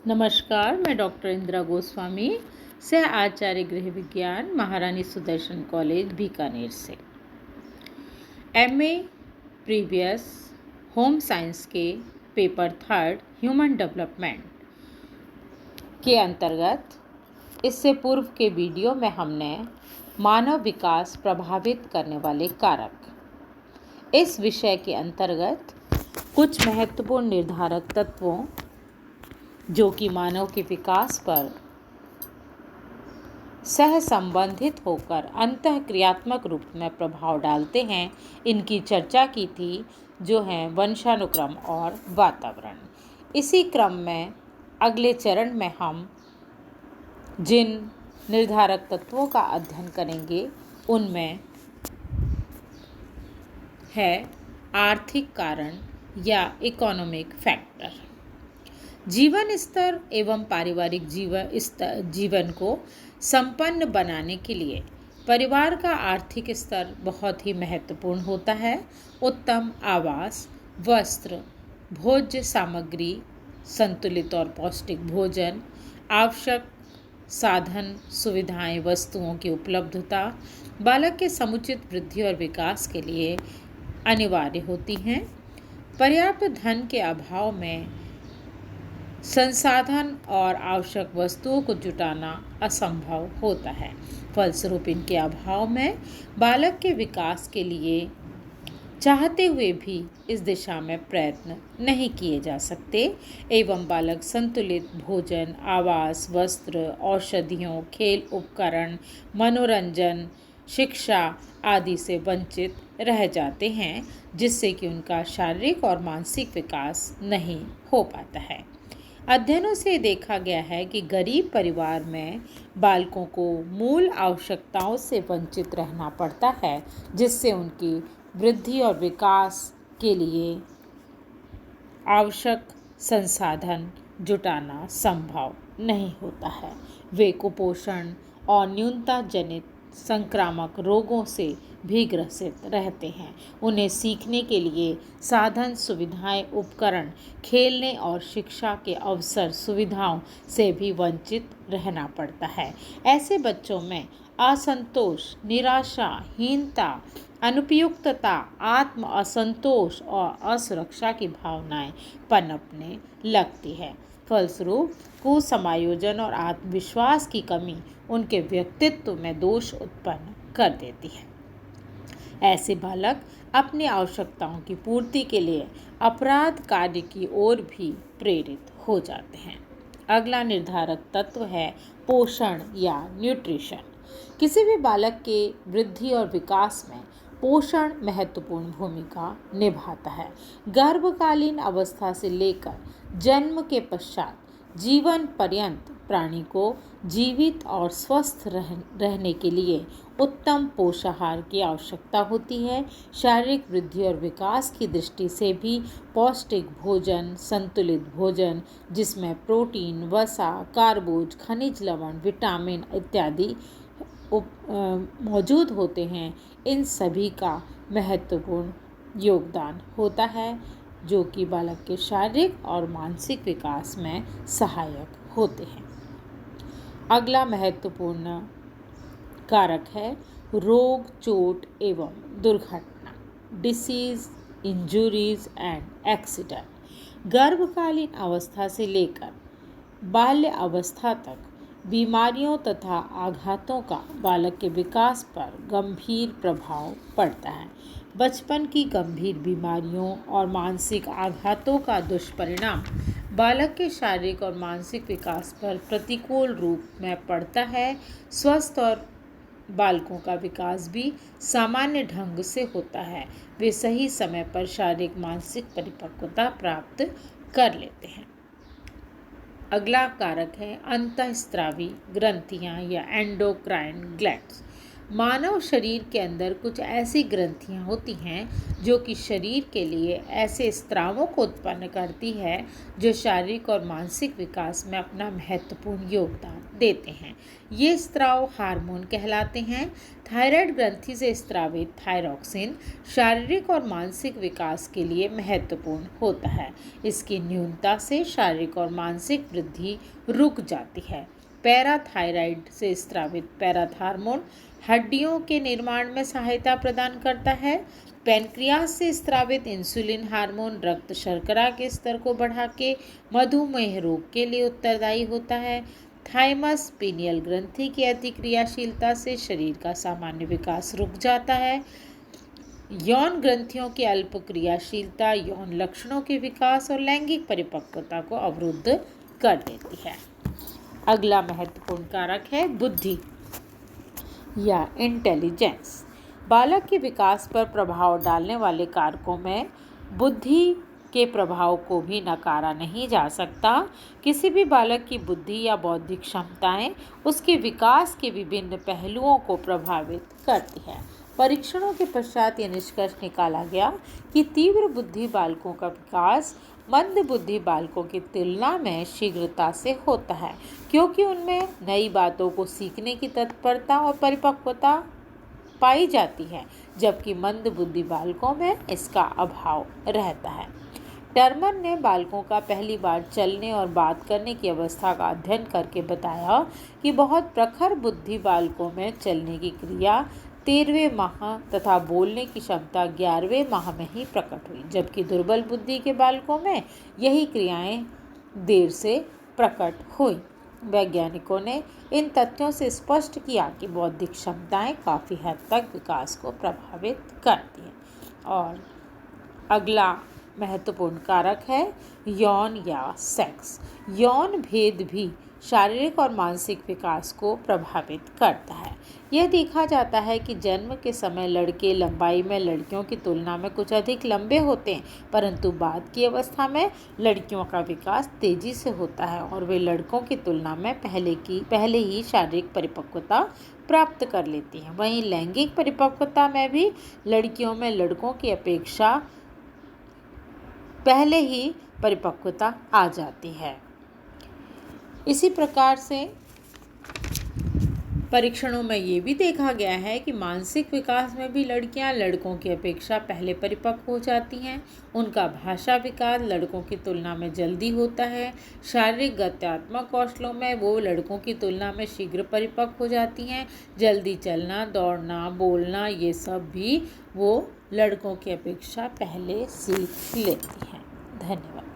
नमस्कार, मैं डॉक्टर इंदिरा गोस्वामी, सह आचार्य गृह विज्ञान, महारानी सुदर्शन कॉलेज, बीकानेर से। एमए प्रीवियस होम साइंस के पेपर 3 ह्यूमन डेवलपमेंट के अंतर्गत इससे पूर्व के वीडियो में हमने मानव विकास प्रभावित करने वाले कारक इस विषय के अंतर्गत कुछ महत्वपूर्ण निर्धारक तत्वों जो कि मानव के विकास पर सह संबंधित होकर अंतःक्रियात्मक रूप में प्रभाव डालते हैं, इनकी चर्चा की थी, जो हैं वंशानुक्रम और वातावरण। इसी क्रम में अगले चरण में हम जिन निर्धारक तत्वों का अध्ययन करेंगे उनमें है आर्थिक कारण या इकोनॉमिक फैक्टर। जीवन स्तर एवं पारिवारिक जीवन को संपन्न बनाने के लिए परिवार का आर्थिक स्तर बहुत ही महत्वपूर्ण होता है। उत्तम आवास, वस्त्र, भोज्य सामग्री, संतुलित और पौष्टिक भोजन, आवश्यक साधन, सुविधाएं, वस्तुओं की उपलब्धता बालक के समुचित वृद्धि और विकास के लिए अनिवार्य होती हैं। पर्याप्त धन के अभाव में संसाधन और आवश्यक वस्तुओं को जुटाना असंभव होता है। फलस्वरूप इनके अभाव में बालक के विकास के लिए चाहते हुए भी इस दिशा में प्रयत्न नहीं किए जा सकते एवं बालक संतुलित भोजन, आवास, वस्त्र, औषधियों, खेल उपकरण, मनोरंजन, शिक्षा आदि से वंचित रह जाते हैं, जिससे कि उनका शारीरिक और मानसिक विकास नहीं हो पाता है। अध्ययनों से देखा गया है कि गरीब परिवार में बालकों को मूल आवश्यकताओं से वंचित रहना पड़ता है, जिससे उनकी वृद्धि और विकास के लिए आवश्यक संसाधन जुटाना संभव नहीं होता है। वे कुपोषण और न्यूनता जनित संक्रामक रोगों से भी ग्रसित रहते हैं। उन्हें सीखने के लिए साधन, सुविधाएं, उपकरण, खेलने और शिक्षा के अवसर, सुविधाओं से भी वंचित रहना पड़ता है। ऐसे बच्चों में असंतोष, निराशा, हीनता, अनुपयुक्तता, आत्म असंतोष और असुरक्षा की भावनाएं पनपने लगती है। फलस्वरूप कुसमायोजन और आत्मविश्वास की कमी उनके व्यक्तित्व में दोष उत्पन्न कर देती है। ऐसे बालक अपनी आवश्यकताओं की पूर्ति के लिए अपराध कार्य की ओर भी प्रेरित हो जाते हैं। अगला निर्धारक तत्व है पोषण या न्यूट्रिशन। किसी भी बालक के वृद्धि और विकास में पोषण महत्वपूर्ण भूमिका निभाता है। गर्भकालीन अवस्था से लेकर जन्म के पश्चात जीवन पर्यंत प्राणी को जीवित और स्वस्थ रहने के लिए उत्तम पोषाहार की आवश्यकता होती है। शारीरिक वृद्धि और विकास की दृष्टि से भी पौष्टिक भोजन, संतुलित भोजन जिसमें प्रोटीन, वसा, कार्बोज, खनिज लवण, विटामिन इत्यादि मौजूद होते हैं, इन सभी का महत्वपूर्ण योगदान होता है, जो कि बालक के शारीरिक और मानसिक विकास में सहायक होते हैं। अगला महत्वपूर्ण कारक है रोग, चोट एवं दुर्घटना, डिसीज, इंजुरीज एंड एक्सीडेंट। गर्भकालीन अवस्था से लेकर बाल्य अवस्था तक बीमारियों तथा आघातों का बालक के विकास पर गंभीर प्रभाव पड़ता है। बचपन की गंभीर बीमारियों और मानसिक आघातों का दुष्परिणाम बालक के शारीरिक और मानसिक विकास पर प्रतिकूल रूप में पड़ता है। स्वस्थ और बालकों का विकास भी सामान्य ढंग से होता है। वे सही समय पर शारीरिक मानसिक परिपक्वता प्राप्त कर लेते हैं। अगला कारक है अंतःस्रावी ग्रंथियां या एंडोक्राइन ग्लैंड्स। मानव शरीर के अंदर कुछ ऐसी ग्रंथियां होती हैं जो कि शरीर के लिए ऐसे स्त्रावों को उत्पन्न करती है जो शारीरिक और मानसिक विकास में अपना महत्वपूर्ण योगदान देते हैं। ये स्त्राव हार्मोन कहलाते हैं। थायराइड ग्रंथि से स्त्रावित थायरॉक्सिन शारीरिक और मानसिक विकास के लिए महत्वपूर्ण होता है। इसकी न्यूनता से शारीरिक और मानसिक वृद्धि रुक जाती है। पैराथायराइड से स्त्रावित पैराथार्मोन हड्डियों के निर्माण में सहायता प्रदान करता है। पैनक्रियास से स्त्रावित इंसुलिन हार्मोन रक्त शर्करा के स्तर को बढ़ा के मधुमेह रोग के लिए उत्तरदायी होता है। थाइमस पीनियल ग्रंथि की अतिक्रियाशीलता से शरीर का सामान्य विकास रुक जाता है। यौन ग्रंथियों की अल्प क्रियाशीलता यौन लक्षणों के विकास और लैंगिक परिपक्वता को अवरुद्ध कर देती है। अगला महत्वपूर्ण कारक है बुद्धि या इंटेलिजेंस। बालक के विकास पर प्रभाव डालने वाले कारकों में बुद्धि के प्रभाव को भी नकारा नहीं जा सकता। किसी भी बालक की बुद्धि या बौद्धिक क्षमताएं उसके विकास के विभिन्न पहलुओं को प्रभावित करती है। परीक्षणों के पश्चात यह निष्कर्ष निकाला गया कि तीव्र बुद्धि बालकों का विकास मंद बुद्धि बालकों की तुलना में शीघ्रता से होता है, क्योंकि उनमें नई बातों को सीखने की तत्परता और परिपक्वता पाई जाती है, जबकि मंद बुद्धि बालकों में इसका अभाव रहता है। टर्मर ने बालकों का पहली बार चलने और बात करने की अवस्था का अध्ययन करके बताया कि बहुत प्रखर बुद्धि बालकों में चलने की क्रिया 13वें माह तथा बोलने की क्षमता 11वें माह में ही प्रकट हुई, जबकि दुर्बल बुद्धि के बालकों में यही क्रियाएं देर से प्रकट हुई। वैज्ञानिकों ने इन तथ्यों से स्पष्ट किया कि बौद्धिक क्षमताएं काफ़ी हद तक विकास को प्रभावित करती हैं। और अगला महत्वपूर्ण कारक है यौन या सेक्स। यौन भेद भी शारीरिक और मानसिक विकास को प्रभावित करता है। यह देखा जाता है कि जन्म के समय लड़के लंबाई में लड़कियों की तुलना में कुछ अधिक लंबे होते हैं, परंतु बाद की अवस्था में लड़कियों का विकास तेजी से होता है और वे लड़कों की तुलना में पहले ही शारीरिक परिपक्वता प्राप्त कर लेती हैं। वहीं लैंगिक परिपक्वता में भी लड़कियों में लड़कों की अपेक्षा पहले ही परिपक्वता आ जाती है। इसी प्रकार से परीक्षणों में ये भी देखा गया है कि मानसिक विकास में भी लड़कियां लड़कों की अपेक्षा पहले परिपक्व हो जाती हैं। उनका भाषा विकास लड़कों की तुलना में जल्दी होता है। शारीरिक गत्यात्मक कौशलों में वो लड़कों की तुलना में शीघ्र परिपक्व हो जाती हैं। जल्दी चलना, दौड़ना, बोलना, ये सब भी वो लड़कों की अपेक्षा पहले सीख लेती हैं। धन्यवाद।